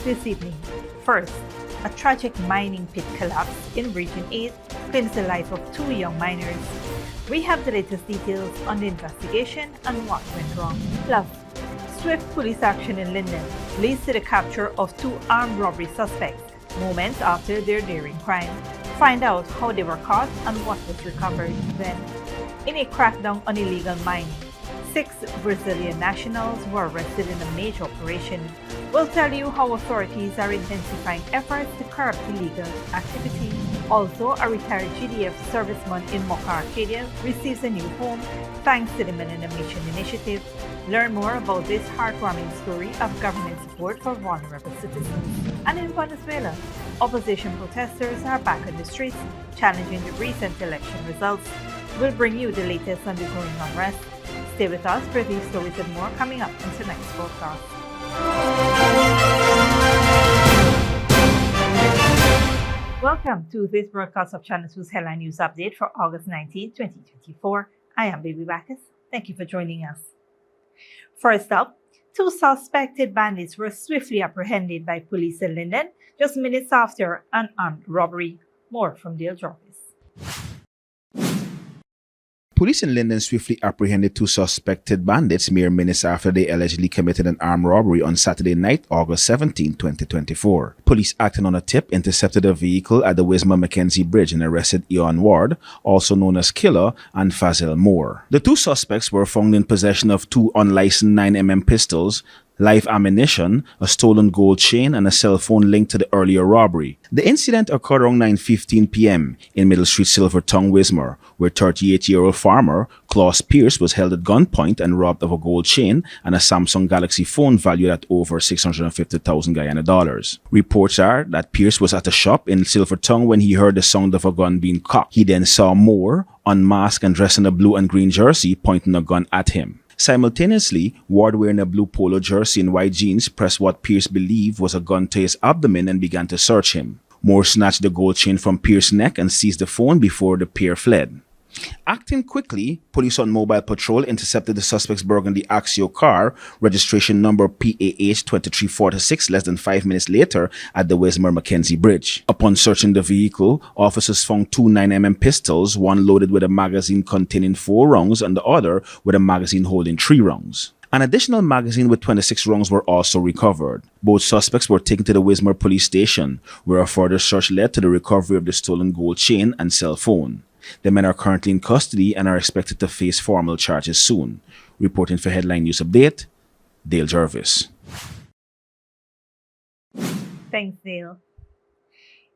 this evening. First, a tragic mining pit collapse in Region 8 claims the life of 2 young miners. We have the latest details on the investigation and what went wrong. Plus, swift police action in Linden leads to the capture of 2 armed robbery suspects moments after their daring crime. Find out how they were caught and what was recovered. Then, in a crackdown on illegal mining, 6 Brazilian nationals were arrested in a major operation. We'll tell you how authorities are intensifying efforts to curb illegal activity. Also, a retired GDF serviceman in Mara Arcadia receives a new home thanks to the Millennium Mission Initiative. Learn more about this heartwarming story of government support for vulnerable citizens. And in Venezuela, opposition protesters are back on the streets, challenging the recent election results. We'll bring you the latest on the growing unrest. Stay with us for these stories and more coming up in tonight's broadcast. Welcome to this broadcast of Channel 2's Headline News Update for August 19, 2024. I am Baby Bacchus. Thank you for joining us. First up, 2 suspected bandits were swiftly apprehended by police in Linden just minutes after an armed robbery. More from Dale Jarvis. Police in Linden swiftly apprehended 2 suspected bandits mere minutes after they allegedly committed an armed robbery on Saturday night, August 17, 2024. Police acting on a tip intercepted a vehicle at the Wismar-Mackenzie Bridge and arrested Eon Ward, also known as Killer, and Fazil Moore. The 2 suspects were found in possession of 2 unlicensed 9mm pistols, live ammunition, a stolen gold chain, and a cell phone linked to the earlier robbery. The incident occurred around 9:15 p.m. in Middle Street, Silvertongue, Wismar, where 38-year-old farmer Klaus Pierce was held at gunpoint and robbed of a gold chain and a Samsung Galaxy phone valued at over 650,000 Guyana dollars. Reports are that Pierce was at a shop in Silvertongue when he heard the sound of a gun being cocked. He then saw Moore, unmasked and dressed in a blue and green jersey, pointing a gun at him. Simultaneously, Ward, wearing a blue polo jersey and white jeans, pressed what Pierce believed was a gun to his abdomen and began to search him. Moore snatched the gold chain from Pierce's neck and seized the phone before the pair fled. Acting quickly, police on mobile patrol intercepted the suspect's burgundy Axio car, registration number PAH 2346, less than 5 minutes later at the Wismar-Mackenzie Bridge. Upon searching the vehicle, officers found 2 9mm pistols, one loaded with a magazine containing 4 rounds and the other with a magazine holding 3 rounds. An additional magazine with 26 rounds were also recovered. Both suspects were taken to the Wismar police station, where a further search led to the recovery of the stolen gold chain and cell phone. The men are currently in custody and are expected to face formal charges soon. Reporting for Headline News Update, Dale Jarvis. Thanks, Dale.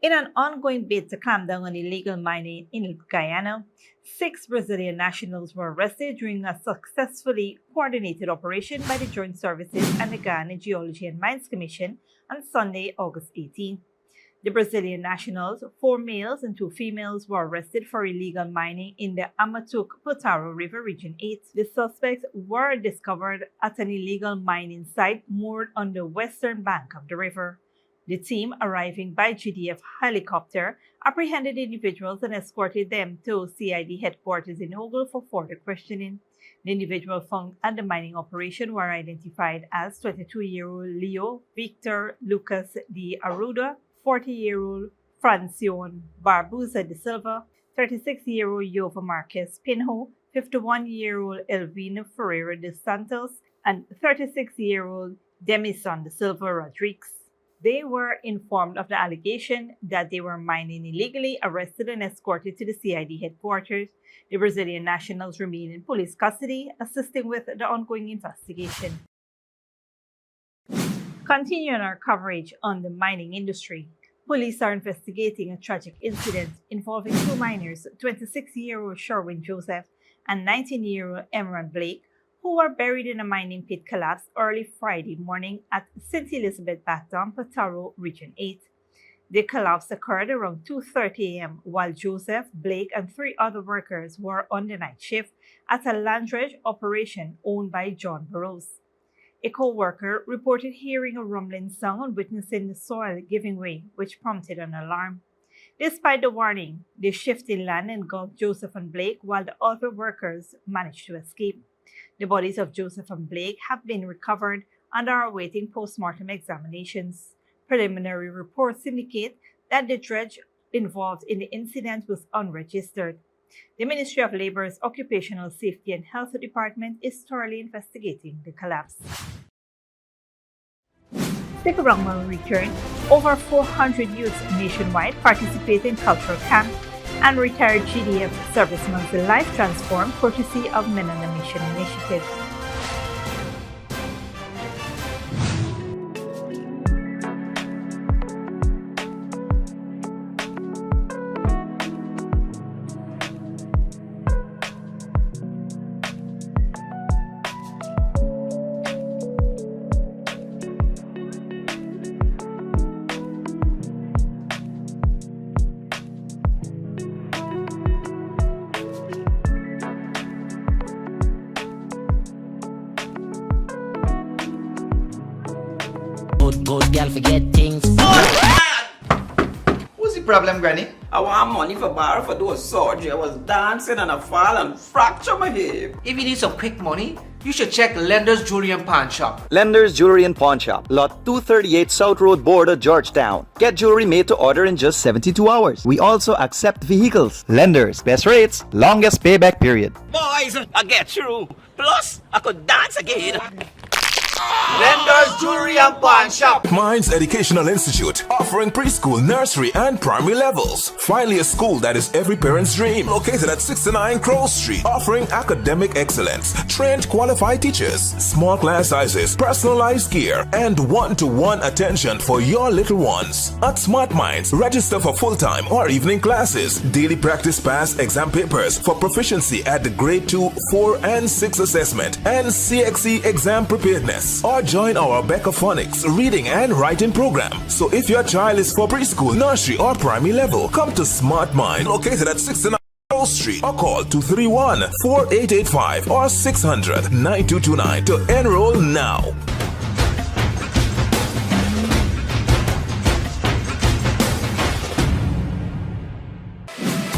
In an ongoing bid to clamp down on illegal mining in Guyana, 6 Brazilian nationals were arrested during a successfully coordinated operation by the Joint Services and the Guyana Geology and Mines Commission on Sunday, August 18. The Brazilian nationals, 4 males and 2 females, were arrested for illegal mining in the Amatuk-Potaro River, Region 8. The suspects were discovered at an illegal mining site moored on the western bank of the river. The team, arriving by GDF helicopter, apprehended individuals and escorted them to CID headquarters in Ogle for further questioning. The individuals found at the mining operation were identified as 22-year-old Leo Victor Lucas de Arruda, 40-year-old Francione Barbuza de Silva, 36-year-old Yova Marquez Pinho, 51-year-old Elvina Ferreira de Santos, and 36-year-old Demison de Silva Rodriguez. They were informed of the allegation that they were mining illegally, arrested and escorted to the CID headquarters. The Brazilian nationals remain in police custody, assisting with the ongoing investigation. Continuing our coverage on the mining industry, police are investigating a tragic incident involving 2 miners, 26-year-old Sherwin Joseph and 19-year-old Emran Blake, who were buried in a mining pit collapse early Friday morning at St. Elizabeth Baton, Potaro, Region 8. The collapse occurred around 2:30 a.m. while Joseph, Blake, and 3 other workers were on the night shift at a land dredge operation owned by John Burroughs. A co-worker reported hearing a rumbling sound and witnessing the soil giving way, which prompted an alarm. Despite the warning, the shift in land engulfed Joseph and Blake while the other workers managed to escape. The bodies of Joseph and Blake have been recovered and are awaiting post-mortem examinations. Preliminary reports indicate that the dredge involved in the incident was unregistered. The Ministry of Labor's Occupational Safety and Health Department is thoroughly investigating the collapse. Stick around when we return. Over 400 youths nationwide participate in cultural camp, and retired GDF servicemen's life transformed courtesy of Men on a Mission initiative. Good girl forget things. What's the problem, Granny? I want money for borrow for those surgery. I was dancing and I fall and fracture my hip. If you need some quick money, you should check Lender's Jewelry and Pawn Shop. Lender's Jewelry and Pawn Shop, Lot 238 South Road Border, Georgetown. Get jewelry made to order in just 72 hours. We also accept vehicles. Lender's, best rates, longest payback period. Boys, I get through. Plus, I could dance again. Lender's Jewelry and Pawn Shop. Minds Educational Institute, offering preschool, nursery, and primary levels. Finally, a school that is every parent's dream. Located at 69 Crow Street, offering academic excellence, trained qualified teachers, small class sizes, personalized gear, and one-to-one attention for your little ones. At Smart Minds, register for full-time or evening classes, daily practice pass exam papers for proficiency at the grade 2, 4, and 6 assessment, and CXE exam preparedness. Or join our Becca Phonics reading and writing program. So if your child is for preschool, nursery, or primary level, come to Smart Mind, located at 69 Street, or call 231-4885 or 600-9229 to enroll now.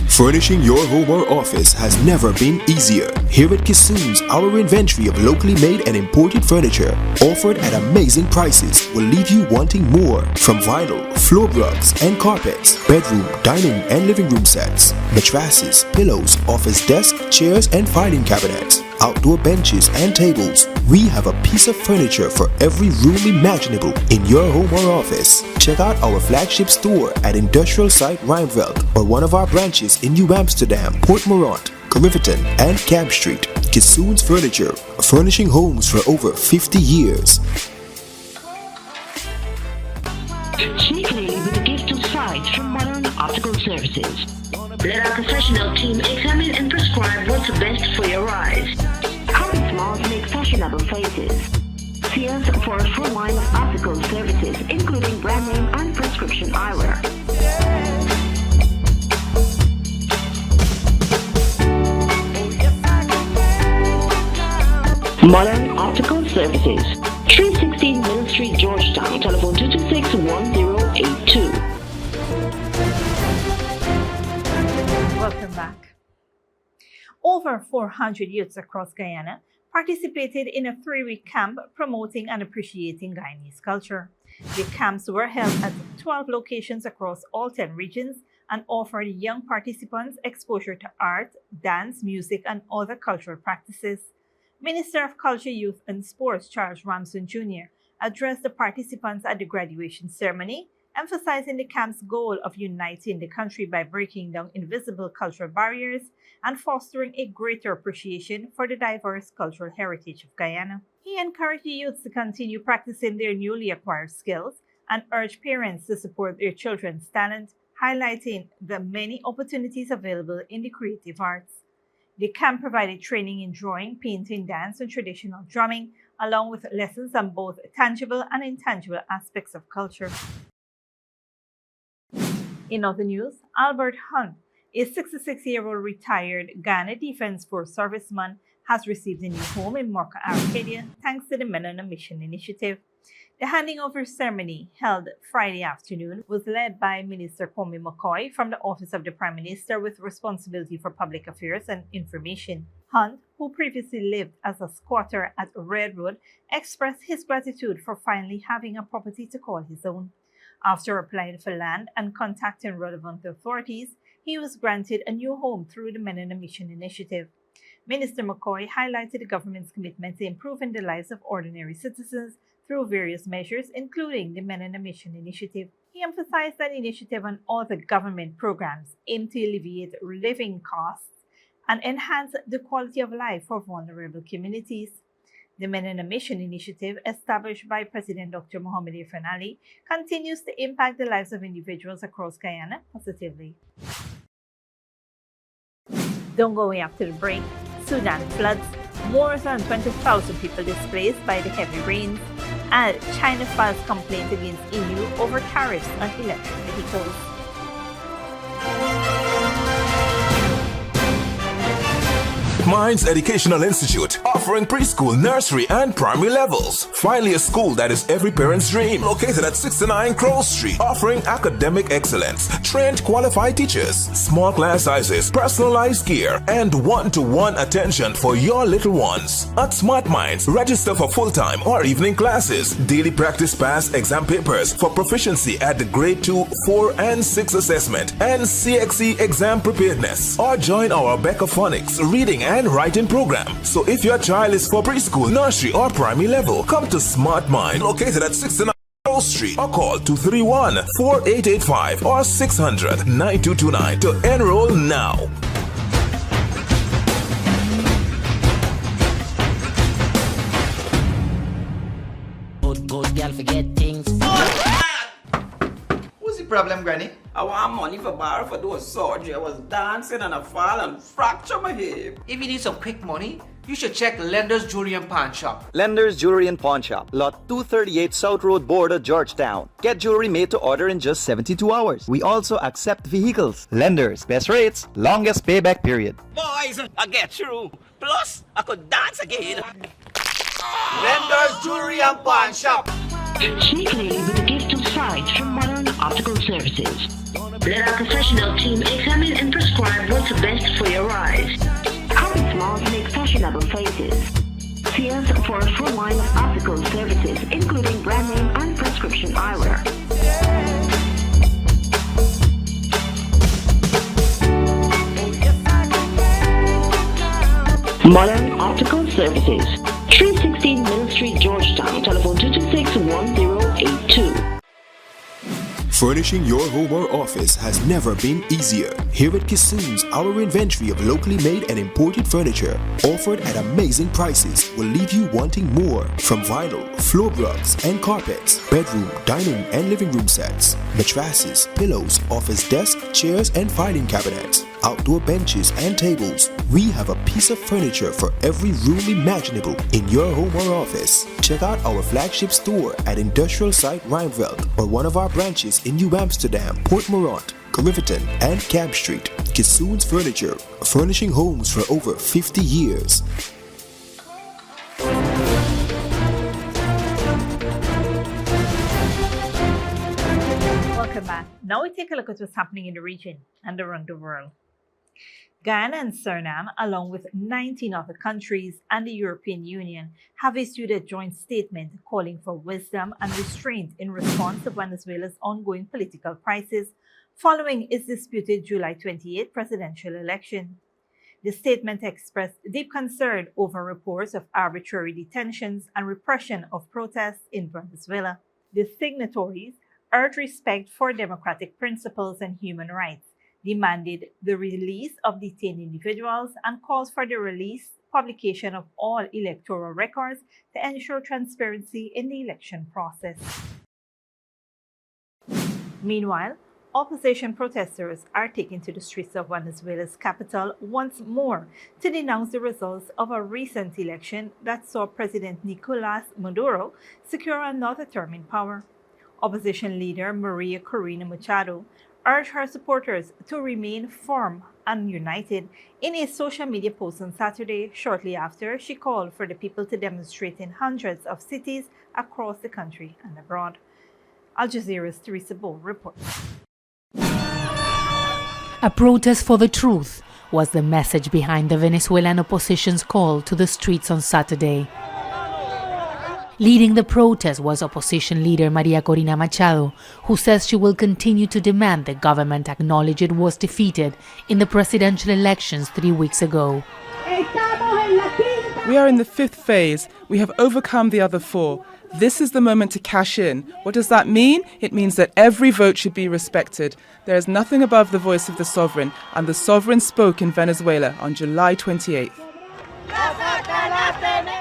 Furnishing your home or office has never been easier. Here at Kissoon's, our inventory of locally made and imported furniture, offered at amazing prices, will leave you wanting more. From vinyl, floor rugs and carpets, bedroom, dining and living room sets, mattresses, pillows, office desk, chairs and filing cabinets, outdoor benches and tables. We have a piece of furniture for every room imaginable in your home or office. Check out our flagship store at Industrial Site Rijnveld or one of our branches in New Amsterdam, Port Morant, Riverton and Camp Street. Kissoon's Furniture, furnishing homes for over 50 years. Sneakily with a gift of sight from Modern Optical Services. Let our professional team examine and prescribe what's best for your eyes. Common flaws make fashionable faces. See us for a full line of optical services, including brand name and prescription eyewear. Modern Optical Services, 316 Middle Street, Georgetown. Telephone 226-1082. Welcome back. Over 400 youths across Guyana participated in a 3-week camp promoting and appreciating Guyanese culture. The camps were held at 12 locations across all 10 regions and offered young participants exposure to art, dance, music, and other cultural practices. Minister of Culture, Youth and Sports Charles Ramson Jr. addressed the participants at the graduation ceremony, emphasizing the camp's goal of uniting the country by breaking down invisible cultural barriers and fostering a greater appreciation for the diverse cultural heritage of Guyana. He encouraged the youths to continue practicing their newly acquired skills and urged parents to support their children's talent, highlighting the many opportunities available in the creative arts. The camp provided training in drawing, painting, dance, and traditional drumming, along with lessons on both tangible and intangible aspects of culture. In other news, Albert Hunt, a 66-year-old retired Ghana Defense Force serviceman, has received a new home in Mara Arcadia thanks to the Men on a Mission initiative. The handing over ceremony, held Friday afternoon, was led by Minister Kwame McCoy from the Office of the Prime Minister with responsibility for public affairs and information. Hunt, who previously lived as a squatter at Redwood, expressed his gratitude for finally having a property to call his own. After applying for land and contacting relevant authorities, he was granted a new home through the Men on a Mission initiative. Minister McCoy highlighted the government's commitment to improving the lives of ordinary citizens through various measures, including the Men on a Mission initiative. He emphasized that the initiative and other government programs aim to alleviate living costs and enhance the quality of life for vulnerable communities. The Men on a Mission initiative, established by President Dr. Mohamed Irfan Ali, continues to impact the lives of individuals across Guyana positively. Don't go away after the break. Sudan floods, more than 20,000 people displaced by the heavy rains, and China files complaint against EU over tariffs on electric vehicles. Minds Educational Institute, offering preschool, nursery, and primary levels. Finally, a school that is every parent's dream. Located at 69 Crow Street, offering academic excellence, trained qualified teachers, small class sizes, personalized gear, and one-to-one attention for your little ones. At Smart Minds, register for full-time or evening classes, daily practice pass exam papers for proficiency at the grade 2, 4, and 6 assessment, and CXE exam preparedness. Or join our Becca Phonics reading and writing program. So if your child is for preschool, nursery, or primary level, come to Smart Mind, located at 69 Crow Street, or call 231-4885 or 600-9229 to enroll now. Good girl forget things. What's the problem, Granny? I want money for borrow for those surgery. I was dancing and I fall and fracture my hip. If you need some quick money, you should check Lender's Jewelry and Pawn Shop. Lender's Jewelry and Pawn Shop, lot 238 South Road Border, Georgetown. Get jewelry made to order in just 72 hours. We also accept vehicles. Lender's, best rates, longest payback period. Boys, I get through. Plus, I could dance again. Lender's Jewelry and Pawn Shop. Sneakily with a gift of sight from Modern Optical Services. Let our professional team examine and prescribe what's best for your eyes. Common flaws make fashionable faces. See us for a full line of optical services, including brand name and prescription eyewear. Modern Optical Services, 316 Middle Street, Georgetown. Telephone 226-1082. Furnishing your home or office has never been easier. Here at Kissoon's, our inventory of locally made and imported furniture, offered at amazing prices, will leave you wanting more. From vinyl, floor rugs and carpets, bedroom, dining and living room sets, mattresses, pillows, office desk, chairs and filing cabinets, outdoor benches and tables. We have a piece of furniture for every room imaginable in your home or office. Check out our flagship store at Industrial Site Rijnveld or one of our branches in New Amsterdam, Port Morant, Riverton and Camp Street. Kissoon's Furniture, furnishing homes for over 50 years. Welcome back. Now we take a look at what's happening in the region and around the world. Guyana and Suriname, along with 19 other countries and the European Union, have issued a joint statement calling for wisdom and restraint in response to Venezuela's ongoing political crisis following its disputed July 28 presidential election. The statement expressed deep concern over reports of arbitrary detentions and repression of protests in Venezuela. The signatories urged respect for democratic principles and human rights, demanded the release of detained individuals, and calls for the release, publication of all electoral records to ensure transparency in the election process. Meanwhile, opposition protesters are taking to the streets of Venezuela's capital once more to denounce the results of a recent election that saw President Nicolás Maduro secure another term in power. Opposition leader Maria Corina Machado urged her supporters to remain firm and united in a social media post on Saturday, shortly after she called for the people to demonstrate in hundreds of cities across the country and abroad. Al Jazeera's Teresa Bow reports. A protest for the truth was the message behind the Venezuelan opposition's call to the streets on Saturday. Leading the protest was opposition leader Maria Corina Machado, who says she will continue to demand the government acknowledge it was defeated in the presidential elections 3 weeks ago. We are in the 5th phase. We have overcome the other 4. This is the moment to cash in. What does that mean? It means that every vote should be respected. There is nothing above the voice of the sovereign, and the sovereign spoke in Venezuela on July 28th.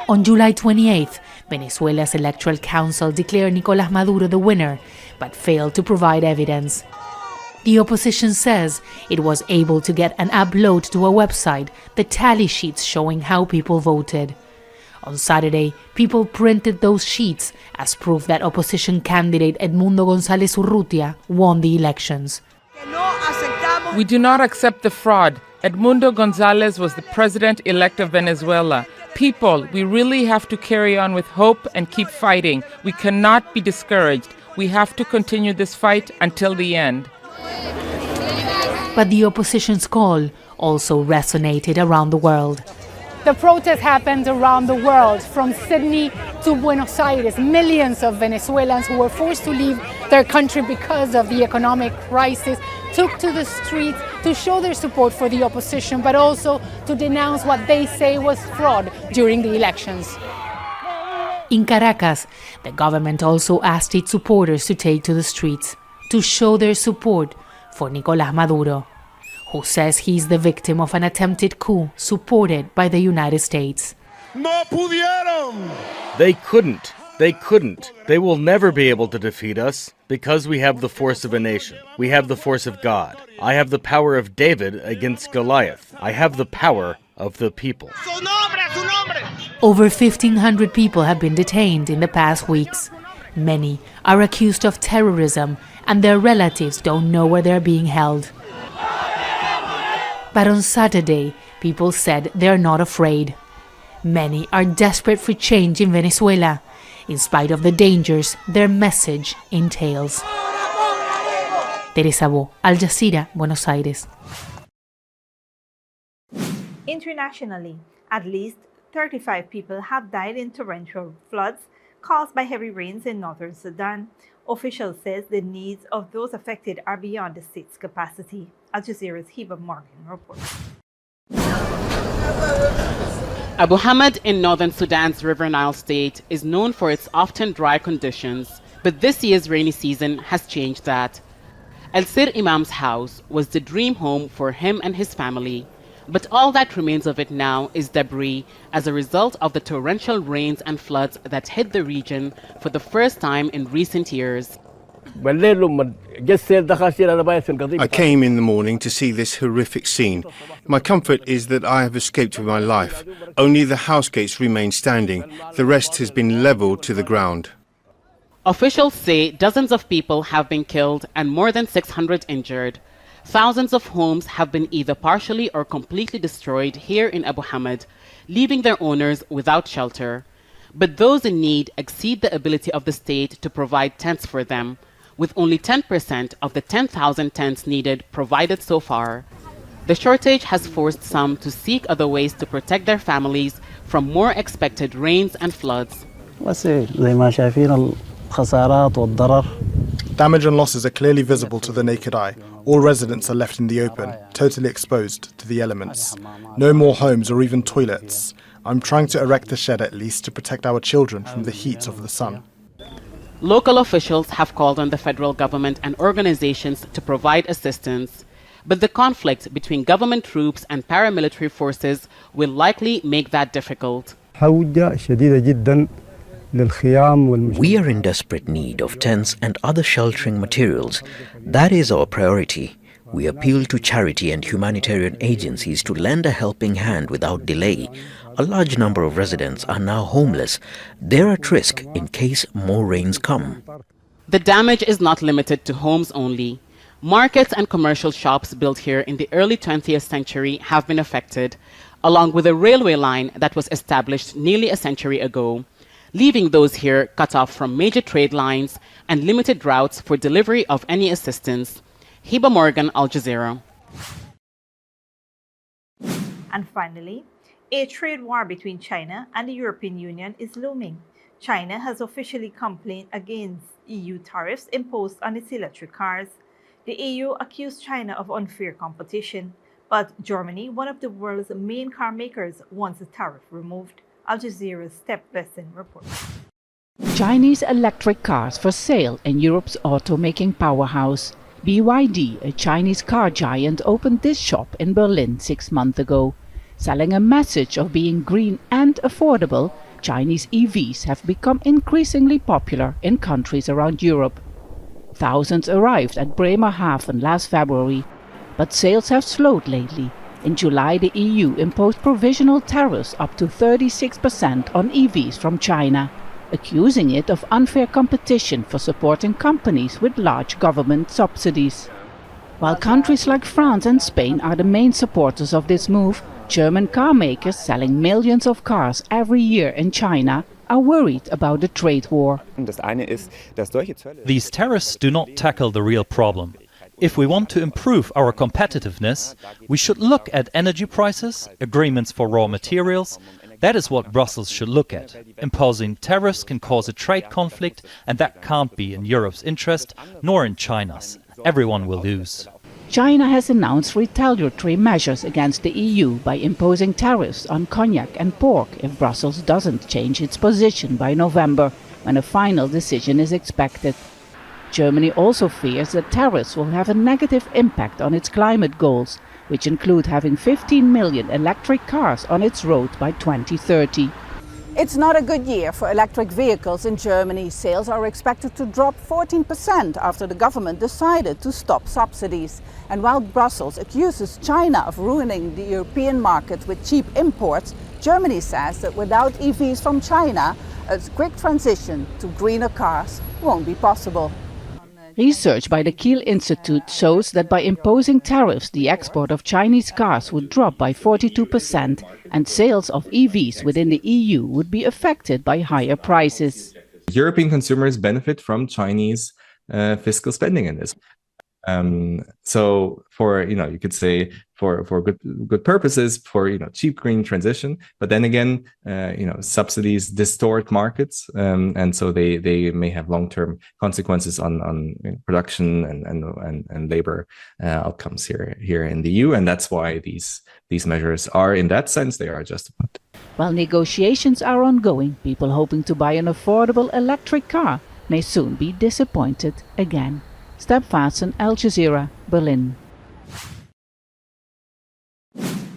On July 28th, Venezuela's Electoral Council declared Nicolás Maduro the winner, but failed to provide evidence. The opposition says it was able to get an upload to a website the tally sheets showing how people voted. On Saturday, people printed those sheets as proof that opposition candidate Edmundo González Urrutia won the elections. We do not accept the fraud. Edmundo González was the president-elect of Venezuela. People, we really have to carry on with hope and keep fighting. We cannot be discouraged. We have to continue this fight until the end. But the opposition's call also resonated around the world. The protest happened around the world, from Sydney to Buenos Aires. Millions of Venezuelans who were forced to leave their country because of the economic crisis took to the streets to show their support for the opposition, but also to denounce what they say was fraud during the elections. In Caracas, the government also asked its supporters to take to the streets to show their support for Nicolás Maduro, who says he's the victim of an attempted coup supported by the United States. No pudieron! They couldn't. They will never be able to defeat us because we have the force of a nation. We have the force of God. I have the power of David against Goliath. I have the power of the people. Over 1,500 people have been detained in the past weeks. Many are accused of terrorism, and their relatives don't know where they're being held. But on Saturday, people said they're not afraid. Many are desperate for change in Venezuela, in spite of the dangers their message entails. Teresa Bo, Al Jazeera, Buenos Aires. Internationally, at least 35 people have died in torrential floods caused by heavy rains in northern Sudan. Officials say the needs of those affected are beyond the state's capacity. Al Jazeera's Heba Morgan reports. Abu Hamad in northern Sudan's River Nile state is known for its often dry conditions, but this year's rainy season has changed that. El Sir Imam's house was the dream home for him and his family, but all that remains of it now is debris as a result of the torrential rains and floods that hit the region for the first time in recent years. I came in the morning to see this horrific scene. My comfort is that I have escaped with my life. Only the house gates remain standing. The rest has been leveled to the ground. Officials say dozens of people have been killed and more than 600 injured. Thousands of homes have been either partially or completely destroyed here in Abu Hamad, leaving their owners without shelter. But those in need exceed the ability of the state to provide tents for them, with only 10% of the 10,000 tents needed provided so far. The shortage has forced some to seek other ways to protect their families from more expected rains and floods. Damage and losses are clearly visible to the naked eye. All residents are left in the open, totally exposed to the elements. No more homes or even toilets. I'm trying to erect a shed at least to protect our children from the heat of the sun. Local officials have called on the federal government and organizations to provide assistance, but the conflict between government troops and paramilitary forces will likely make that difficult. We are in desperate need of tents and other sheltering materials. That is our priority. We appeal to charity and humanitarian agencies to lend a helping hand without delay. A large number of residents are now homeless. They're at risk in case more rains come. The damage is not limited to homes only. Markets and commercial shops built here in the early 20th century have been affected, along with a railway line that was established nearly a century ago, leaving those here cut off from major trade lines and limited routes for delivery of any assistance. Heba Morgan, Al Jazeera. And finally, a trade war between China and the European Union is looming. China has officially complained against EU tariffs imposed on its electric cars. The EU accused China of unfair competition, but Germany, one of the world's main car makers, wants the tariff removed. Al Jazeera's Step Besson reports. Chinese electric cars for sale in Europe's automaking powerhouse. BYD, a Chinese car giant, opened this shop in Berlin 6 months ago. Selling a message of being green and affordable, Chinese EVs have become increasingly popular in countries around Europe. Thousands arrived at Bremerhaven last February, but sales have slowed lately. In July, the EU imposed provisional tariffs up to 36% on EVs from China, accusing it of unfair competition for supporting companies with large government subsidies. While countries like France and Spain are the main supporters of this move, German car makers selling millions of cars every year in China are worried about the trade war. These tariffs do not tackle the real problem. If we want to improve our competitiveness, we should look at energy prices, agreements for raw materials. That is what Brussels should look at. Imposing tariffs can cause a trade conflict, and that can't be in Europe's interest, nor in China's. Everyone will lose. China has announced retaliatory measures against the EU by imposing tariffs on cognac and pork if Brussels doesn't change its position by November, when a final decision is expected. Germany also fears that tariffs will have a negative impact on its climate goals, which include having 15 million electric cars on its road by 2030. It's not a good year for electric vehicles in Germany. Sales are expected to drop 14% after the government decided to stop subsidies. And while Brussels accuses China of ruining the European market with cheap imports, Germany says that without EVs from China, a quick transition to greener cars won't be possible. Research by the Kiel Institute shows that by imposing tariffs, the export of Chinese cars would drop by 42%, and sales of EVs within the EU would be affected by higher prices. European consumers benefit from Chinese fiscal spending in this. So for, you could say for good purposes, for, cheap green transition, but then again, subsidies distort markets. And so they may have long-term consequences on production and labor outcomes here in the EU. And that's why these measures are, in that sense, they are justified. While negotiations are ongoing, people hoping to buy an affordable electric car may soon be disappointed again. Step Fasten, Al Jazeera, Berlin.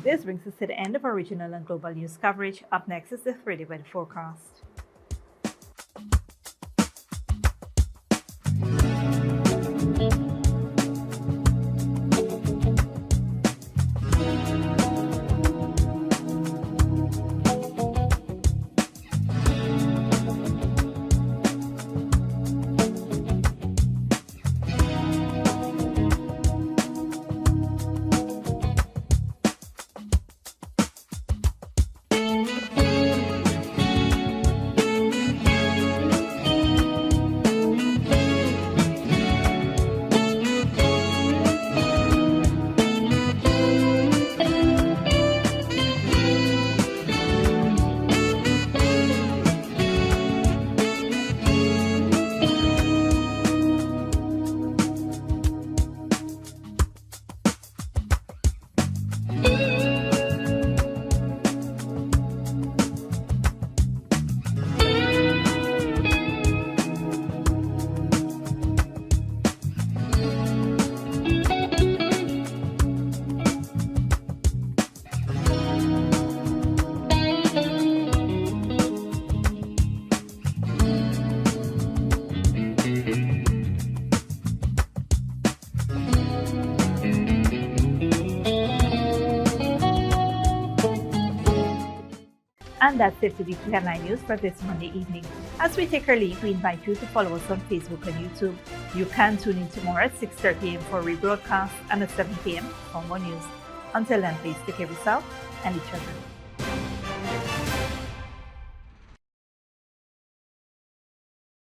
This brings us to the end of our regional and global news coverage. Up next is the 3-day weather forecast. And that's it for the headline news for this Monday evening. As we take our leave, we invite you to follow us on Facebook and YouTube. You can tune in tomorrow at 6:30 a.m. for rebroadcast and at 7 p.m. for more news. Until then, please take care of yourself and each other.